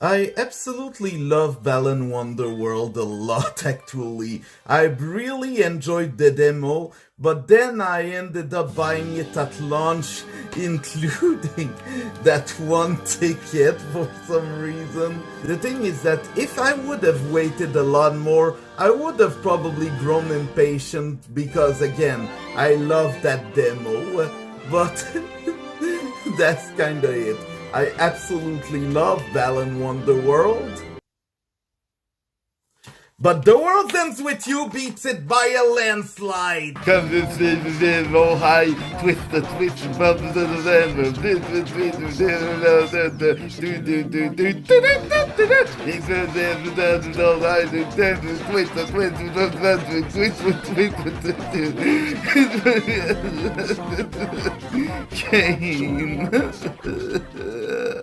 I absolutely love Balan Wonderworld a lot actually. I really enjoyed the demo, but then I ended up buying it at launch, including that one ticket for some reason. The thing is that if I would have waited a lot more, I would have probably grown impatient because again, I love that demo, but that's kinda it. I absolutely love Balan Wonderworld. But The World Ends With You beats it by a landslide. Come this oh high, twist the twitch,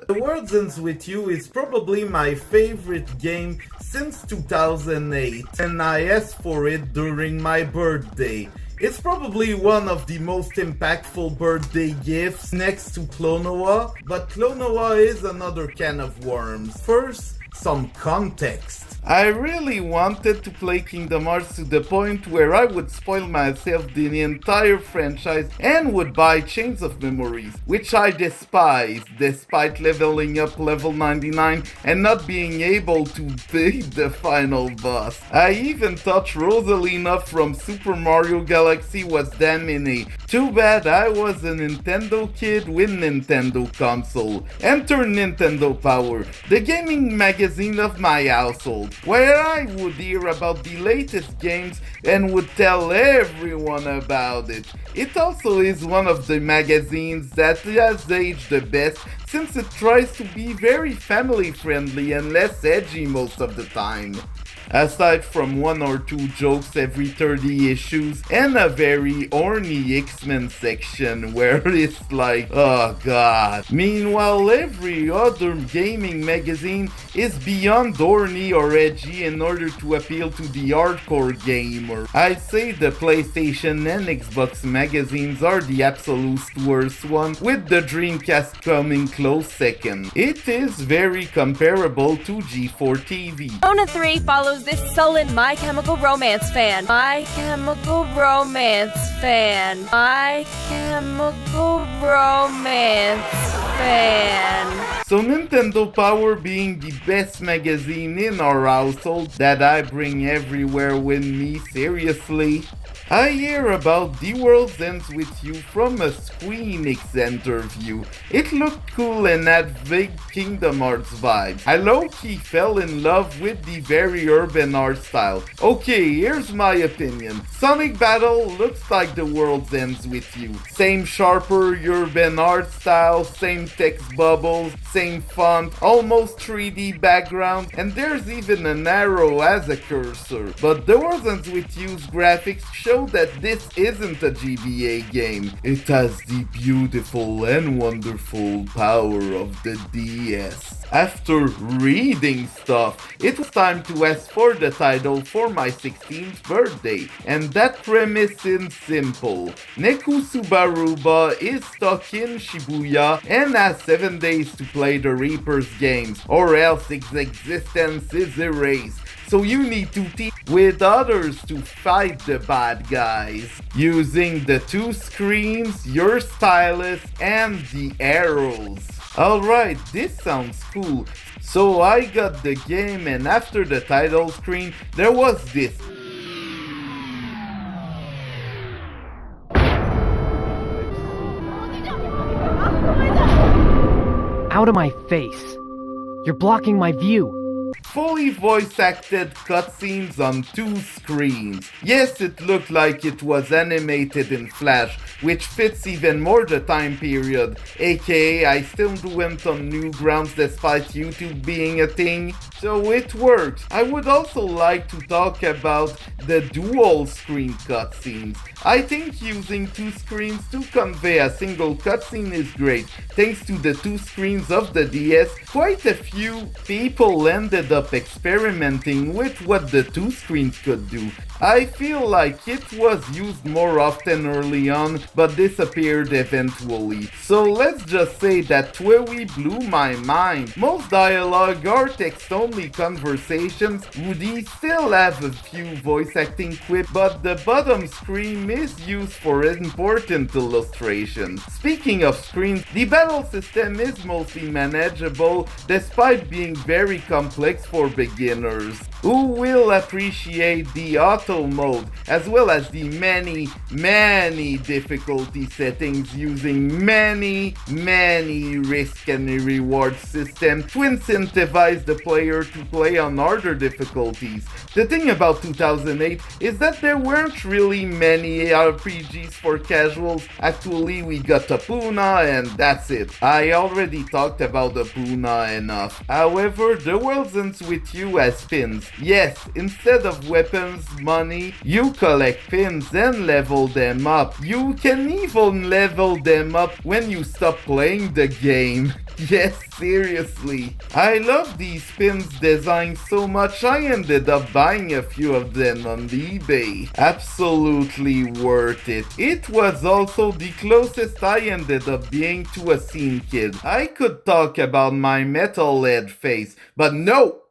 The World Ends With You is probably my favorite game since 2008, and I asked for it during my birthday. It's probably one of the most impactful birthday gifts next to Klonoa, but Klonoa is another can of worms. First, some context. I really wanted to play Kingdom Hearts to the point where I would spoil myself the entire franchise and would buy Chains of Memories, which I despise, despite leveling up level 99 and not being able to beat the final boss. I even thought Rosalina from Super Mario Galaxy was damn innate. Too bad I was a Nintendo kid with Nintendo console. Enter Nintendo Power, the gaming magazine of my household, where I would hear about the latest games and would tell everyone about it. It also is one of the magazines that has aged the best since it tries to be very family friendly and less edgy most of the time. Aside from one or two jokes every 30 issues and a very horny X-Men section where it's like, oh god. Meanwhile, every other gaming magazine is beyond horny or edgy in order to appeal to the hardcore gamer. I'd say the PlayStation and Xbox magazines are the absolute worst one, with the Dreamcast coming close second. It is very comparable to G4 TV. Persona 3 follows this sullen My Chemical Romance fan. My Chemical Romance fan. My Chemical Romance fan. So Nintendo Power being the best magazine in our household that I bring everywhere with me, seriously. I hear about The World Ends With You from a Squeenix interview. It looked cool and had vague Kingdom Hearts vibes. I low-key fell in love with the very urban art style. Okay, here's my opinion. Sonic Battle looks like The World Ends With You. Same sharper urban art style, same text bubbles, same font, almost 3D background, and there's even an arrow as a cursor. But The World Ends With You's graphics show that this isn't a GBA game. It has the beautiful and wonderful power of the DS. After reading stuff, it was time to ask for the title for my 16th birthday, and that premise is simple. Neku Subaruba is stuck in Shibuya and has 7 days to play the Reaper's games, or else its existence is erased. So you need to team with others to fight the bad guys, using the 2 screens, your stylus, and the arrows. Alright, this sounds cool. So I got the game, and after the title screen, there was this. Out of my face. You're blocking my view. Fully voice-acted cutscenes on 2 screens. Yes, it looked like it was animated in Flash, which fits even more the time period, aka I still went on Newgrounds despite YouTube being a thing, so it works. I would also like to talk about the dual screen cutscenes. I think using 2 screens to convey a single cutscene is great. Thanks to the 2 screens of the DS, quite a few people ended ended up experimenting with what the two screens could do. I feel like it was used more often early on, but disappeared eventually. So let's just say that TWEWY blew my mind. Most dialogue are text-only conversations. Woody still have a few voice acting quips, but the bottom screen is used for important illustrations. Speaking of screens, the battle system is mostly manageable despite being very complex for beginners, who will appreciate the auto mode as well as the many difficulty settings using many risk and reward system to incentivize the player to play on harder difficulties. The thing about 2008 is that there weren't really many RPGs for casuals. Actually, we got Puna and that's it. I already talked about the Puna enough. However, the world ends with you as pins. Yes, instead of weapons, money, you collect pins and level them up. You can even level them up when you stop playing the game. Yes, seriously. I love these pins design so much I ended up buying a few of them on eBay. Absolutely worth it. It was also the closest I ended up being to a scene kid. I could talk about my metalhead face, but no,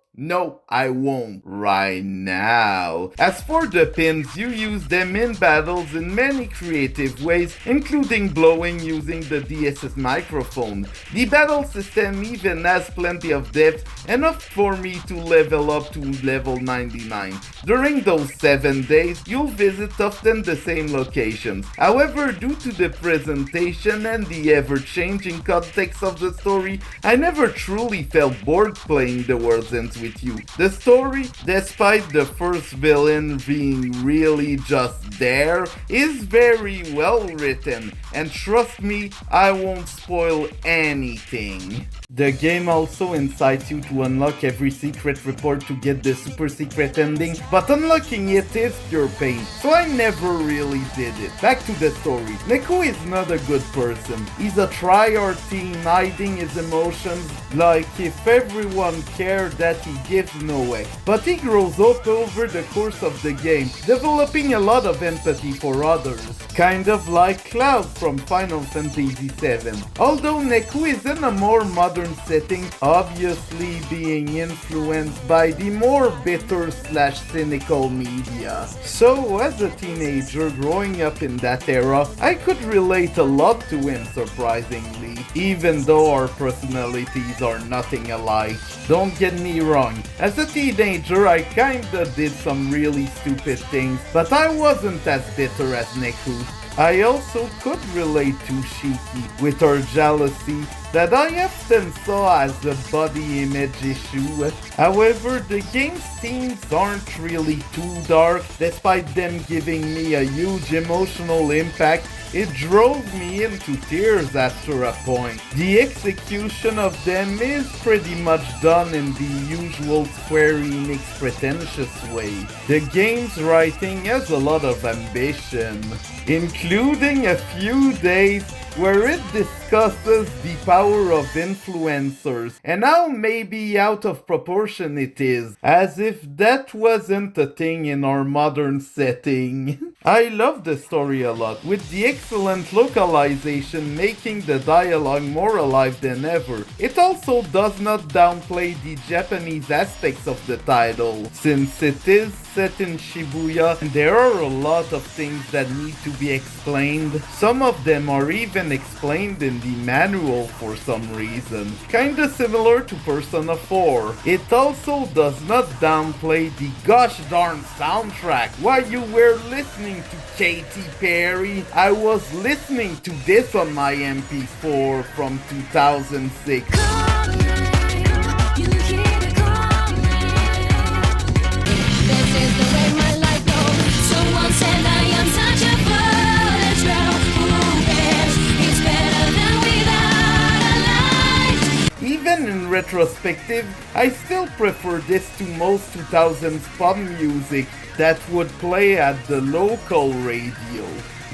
I won't right now. As for the pins, you use them in battles in many creative ways, including blowing using the DS's microphone. The battle system even has plenty of depth, enough for me to level up to level 99. During those 7 days, you'll visit often the same locations. However, due to the presentation and the ever-changing context of the story, I never truly felt bored playing The World's Ends with you. The story, despite the first villain being really just there, is very well written, and trust me, I won't spoil anything. The game also incites you to unlock every secret report to get the super secret ending, but unlocking it is pure pain, so I never really did it. Back to the story. Neku is not a good person. He's a tryhard teen hiding his emotions like if everyone cared that he gives no X. But he grows up over the course of the game, developing a lot of empathy for others. Kind of like Cloud from Final Fantasy VII. Although Neku is in a more modern setting, obviously being influenced by the more bitter/cynical media. So as a teenager growing up in that era, I could relate a lot to him surprisingly, even though our personalities are nothing alike. Don't get me wrong, as a teenager I kinda did some really stupid things, but I wasn't as bitter as Neku. I also could relate to Shiki with her jealousy that I often saw as a body image issue. However, the game's themes aren't really too dark, despite them giving me a huge emotional impact. It drove me into tears after a point. The execution of them is pretty much done in the usual Square Enix pretentious way. The game's writing has a lot of ambition, including a few days where it discusses the power of influencers and how maybe out of proportion it is, as if that wasn't a thing in our modern setting. I love the story a lot, with the excellent localization making the dialogue more alive than ever. It also does not downplay the Japanese aspects of the title, since it is set in Shibuya and there are a lot of things that need to be explained. Some of them are even explained in the manual for some reason, kinda similar to Persona 4. It also does not downplay the gosh darn soundtrack. While you were listening to Katy Perry, I was listening to this on my MP4 from 2006. Even in retrospective, I still prefer this to most 2000s pop music that would play at the local radio.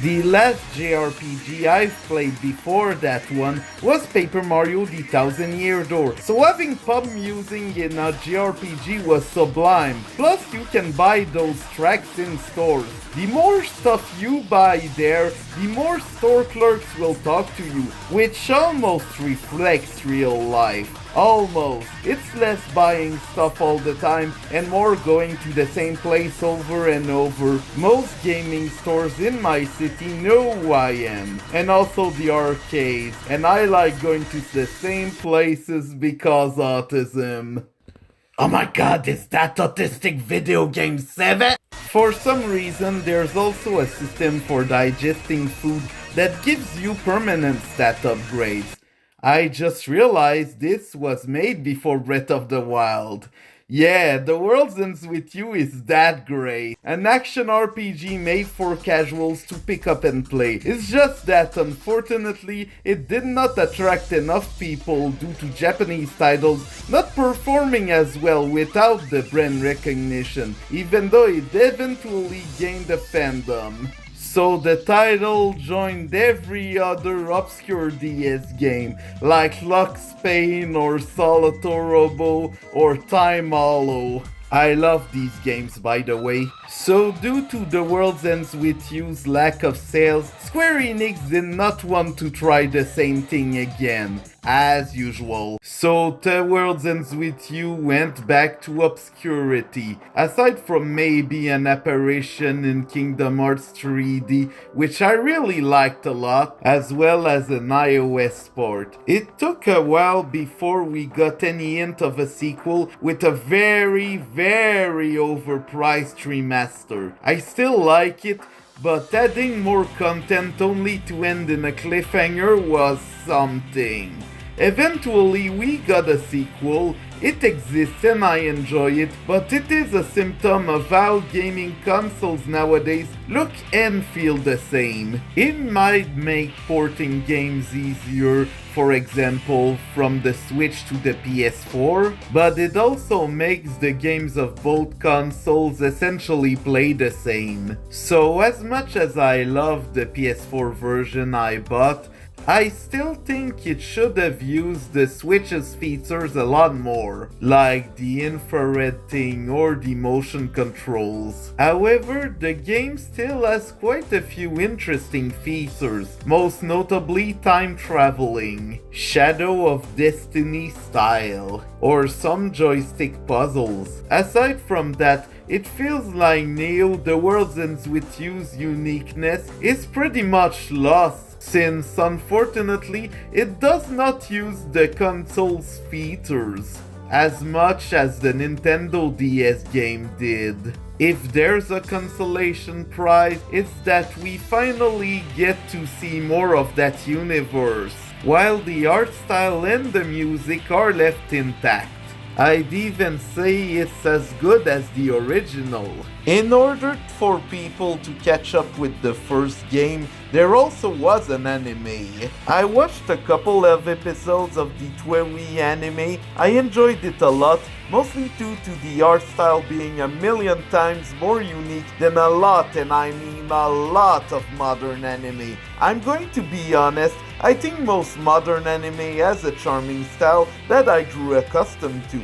The last JRPG I've played before that one was Paper Mario The Thousand Year Door, so having pop music in a JRPG was sublime. Plus you can buy those tracks in stores. The more stuff you buy there, the more store clerks will talk to you, which almost reflects real life. Almost. It's less buying stuff all the time and more going to the same place over and over. Most gaming stores in my city know who I am. And also the arcades. And I like going to the same places because autism. Oh my god, is that Autistic Video Game 7? For some reason, there's also a system for digesting food that gives you permanent stat upgrades. I just realized this was made before Breath of the Wild. Yeah, The World Ends With You is that great. An action RPG made for casuals to pick up and play. It's just that unfortunately it did not attract enough people due to Japanese titles not performing as well without the brand recognition, even though it eventually gained a fandom. So the title joined every other obscure DS game, like Lux Pain or Solitorobo or Time Hollow. I love these games, by the way. So due to The World Ends With You's lack of sales, Square Enix did not want to try the same thing again, as usual. So The World Ends With You went back to obscurity, aside from maybe an apparition in Kingdom Hearts 3D, which I really liked a lot, as well as an iOS port. It took a while before we got any hint of a sequel with a very overpriced remaster. I still like it, but adding more content only to end in a cliffhanger was something. Eventually we got a sequel. It exists and I enjoy it, but it is a symptom of how gaming consoles nowadays look and feel the same. It might make porting games easier, for example, from the Switch to the PS4, but it also makes the games of both consoles essentially play the same. So as much as I love the PS4 version I bought, I still think it should have used the Switch's features a lot more, like the infrared thing or the motion controls. However, the game still has quite a few interesting features, most notably time traveling, Shadow of Destiny style, or some joystick puzzles. Aside from that, it feels like Neo The World Ends With You's uniqueness is pretty much lost, since unfortunately it does not use the console's features as much as the Nintendo DS game did. If there's a consolation prize, it's that we finally get to see more of that universe, while the art style and the music are left intact. I'd even say it's as good as the original. In order for people to catch up with the first game, there also was an anime. I watched a couple of episodes of the TWEWY anime. I enjoyed it a lot, mostly due to the art style being a million times more unique than a lot, and I mean a lot, of modern anime. I'm going to be honest, I think most modern anime has a charming style that I grew accustomed to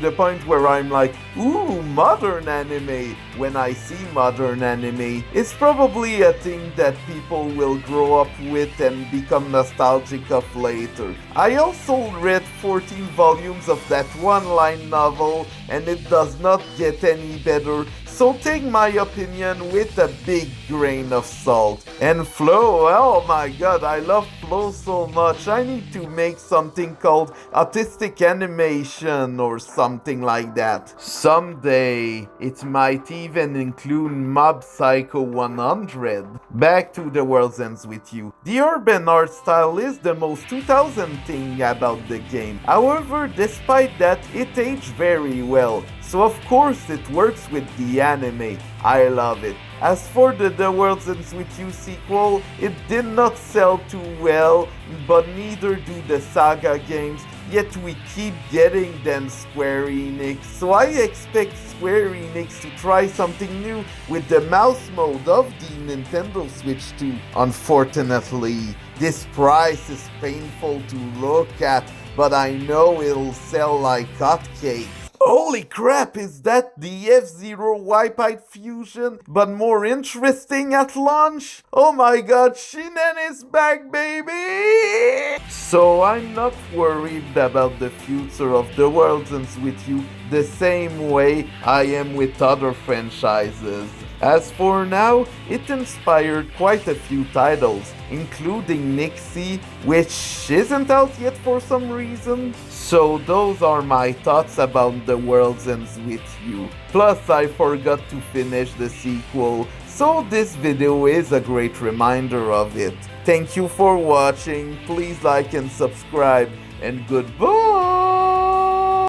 the point where I'm like, ooh, modern anime. When I see modern anime, it's probably a thing that people will grow up with and become nostalgic of later. I also read 14 volumes of that one-line novel, and it does not get any better, so take my opinion with a big grain of salt. And Flow, oh my god, I love Flow so much. I need to make something called Autistic Animation or something like that. Someday, it might even include Mob Psycho 100. Back to The World Ends With You. The urban art style is the most 2000 thing about the game. However, despite that, it aged very well. So of course it works with the anime. I love it. As for the World Ends With You sequel, it did not sell too well, but neither do the Saga games, yet we keep getting them, Square Enix. So I expect Square Enix to try something new with the mouse mode of the Nintendo Switch 2. Unfortunately, this price is painful to look at, but I know it'll sell like hotcakes. Holy crap, is that the F-Zero Wipeout Fusion, but more interesting at launch? Oh my god, Shinen is back, baby! So I'm not worried about the future of the Worlds Ends With You the same way I am with other franchises. As for now, it inspired quite a few titles, including Nixie, which isn't out yet for some reason. So those are my thoughts about The Worlds Ends With You. Plus I forgot to finish the sequel, so this video is a great reminder of it. Thank you for watching, please like and subscribe, and goodbye!